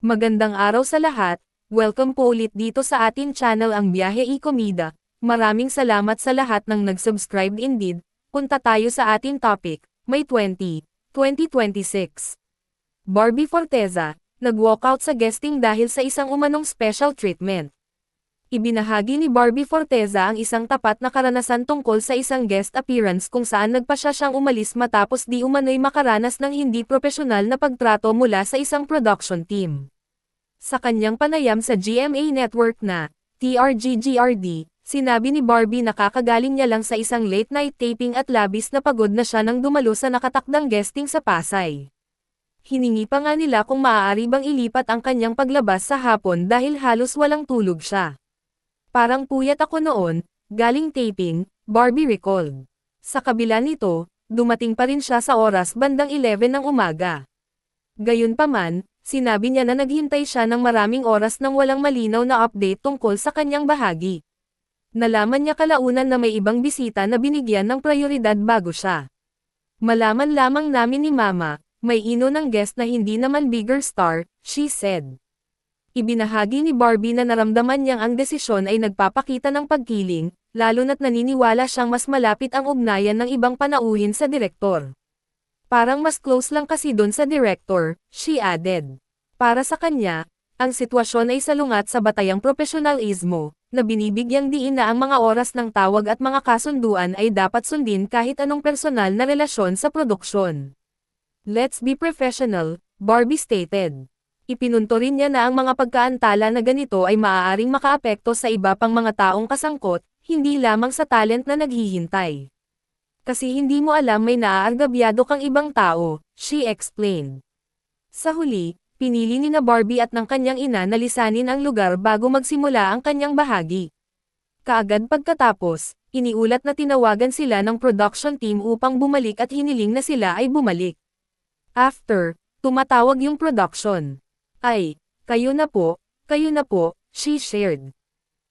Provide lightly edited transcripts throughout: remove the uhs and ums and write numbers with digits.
Magandang araw sa lahat, welcome po ulit dito sa atin channel ang Biyahe y Comida. Maraming salamat sa lahat ng nag-subscribe indeed. Punta tayo sa ating topic, May 20, 2026. Barbie Forteza, nag-walkout sa guesting dahil sa isang umanong special treatment. Ibinahagi ni Barbie Forteza ang isang tapat na karanasan tungkol sa isang guest appearance kung saan nagpasya siyang umalis matapos di umano'y makaranas ng hindi propesyonal na pagtrato mula sa isang production team. Sa kanyang panayam sa GMA Network na TRGGRD, sinabi ni Barbie na kakagaling niya lang sa isang late-night taping at labis na pagod na siya nang dumalo sa nakatakdang guesting sa Pasay. Hiningi pa nga nila kung maaari bang ilipat ang kanyang paglabas sa hapon dahil halos walang tulog siya. Parang puyat ako noon, galing taping, Barbie recalled. Sa kabila nito, dumating pa rin siya sa oras bandang 11 ng umaga. Gayunpaman, sinabi niya na naghintay siya ng maraming oras nang walang malinaw na update tungkol sa kanyang bahagi. Nalaman niya kalaunan na may ibang bisita na binigyan ng prioridad bago siya. Malaman lamang namin ni Mama, may ino ng guest na hindi naman bigger star, she said. Ibinahagi ni Barbie na naramdaman niyang ang desisyon ay nagpapakita ng pagkiling, lalo na't naniniwala siyang mas malapit ang ugnayan ng ibang panauhin sa direktor. Parang mas close lang kasi dun sa director, she added. Para sa kanya, ang sitwasyon ay salungat sa batayang profesionalismo, na binibigyang diin na ang mga oras ng tawag at mga kasunduan ay dapat sundin kahit anong personal na relasyon sa produksyon. Let's be professional, Barbie stated. Ipinunto rin niya na ang mga pagkaantala na ganito ay maaaring makaapekto sa iba pang mga taong kasangkot, hindi lamang sa talent na naghihintay. Kasi hindi mo alam may naaargabyado kang ibang tao, she explained. Sa huli, pinili ni na Barbie at ng kanyang ina na lisanin ang lugar bago magsimula ang kanyang bahagi. Kaagad pagkatapos, iniulat na tinawagan sila ng production team upang bumalik at hiniling na sila ay bumalik. After, tumatawag yung production. Ay, kayo na po, she shared.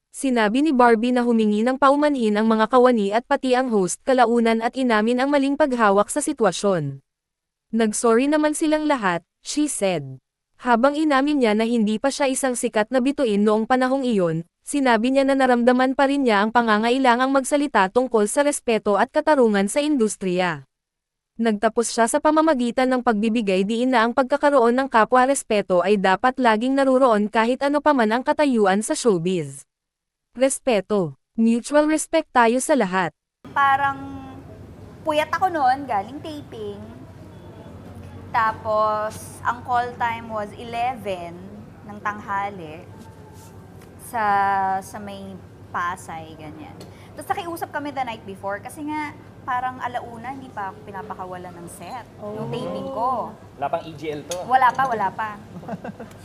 Sinabi ni Barbie na humingi ng paumanhin ang mga kawani at pati ang host kalaunan at inamin ang maling paghawak sa sitwasyon. Nagsorry naman silang lahat, she said. Habang inamin niya na hindi pa siya isang sikat na bituin noong panahong iyon, sinabi niya na naramdaman pa rin niya ang pangangailangang magsalita tungkol sa respeto at katarungan sa industriya. Nagtapos siya sa pamamagitan ng pagbibigay diin na ang pagkakaroon ng kapwa-respeto ay dapat laging naruroon kahit ano pa man ang katayuan sa showbiz. Respeto. Mutual respect tayo sa lahat. Parang puyat ako noon, galing taping. Tapos, ang call time was 11 ng tanghali sa may Pasay, ganyan. Tapos nakiusap kami the night before kasi nga parang alauna, hindi pa ako pinapakawalan ng set. Yung taping ko. Wala pang EGL to. Wala pa.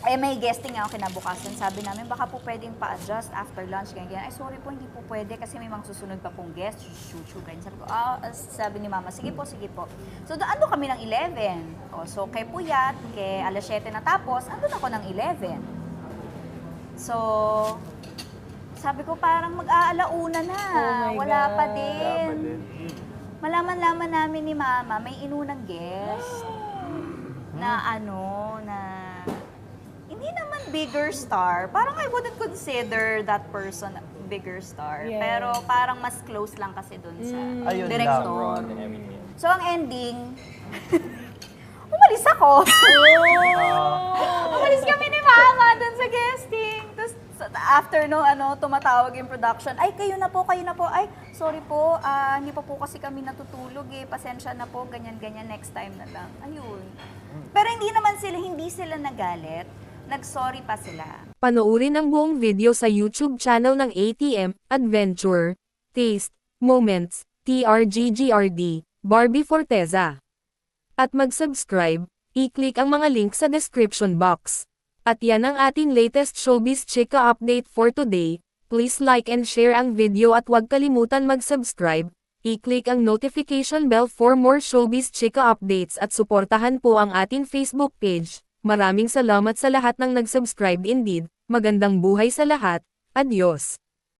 Eh may guesting ako kinabukasan. Sabi namin baka po pwedeng pa-adjust after lunch, ganyan. Ay sorry po, hindi po pwede kasi may mga susunod pa pong guest. Shoot, ganyan. Sabi ni Mama, sige po. So ando kami ng 11. So kay Puyat, kay alas 7 na tapos, andun ako ng 11. So, sabi ko parang mag-aalauna na. Wala pa din. Malaman-laman namin ni Mama, may inunang guest na hindi naman bigger star. Parang I wouldn't consider that person bigger star. Yes. Pero parang mas close lang kasi dun sa Ayun director. lang. And everything. So ang ending, umalis ako. Umalis kami ni Mama dun sa guesting. Tapos after tumatawag yung production, ay kayo na po. Ay, sorry po, hindi pa po kasi kami natutulog eh. Pasensya na po, ganyan, next time na lang. Ayun. Pero hindi sila nagalit. Nag-sorry pa sila. Panoorin ang buong video sa YouTube channel ng ATM, Adventure, Taste, Moments, TRGGRD, Barbie Forteza. At mag-subscribe, i-click ang mga link sa description box. At yan ang ating latest showbiz chika update for today. Please like and share ang video at huwag kalimutan mag-subscribe. I-click ang notification bell for more showbiz chika updates at suportahan po ang ating Facebook page. Maraming salamat sa lahat ng nag-subscribe indeed. Magandang buhay sa lahat. Adios.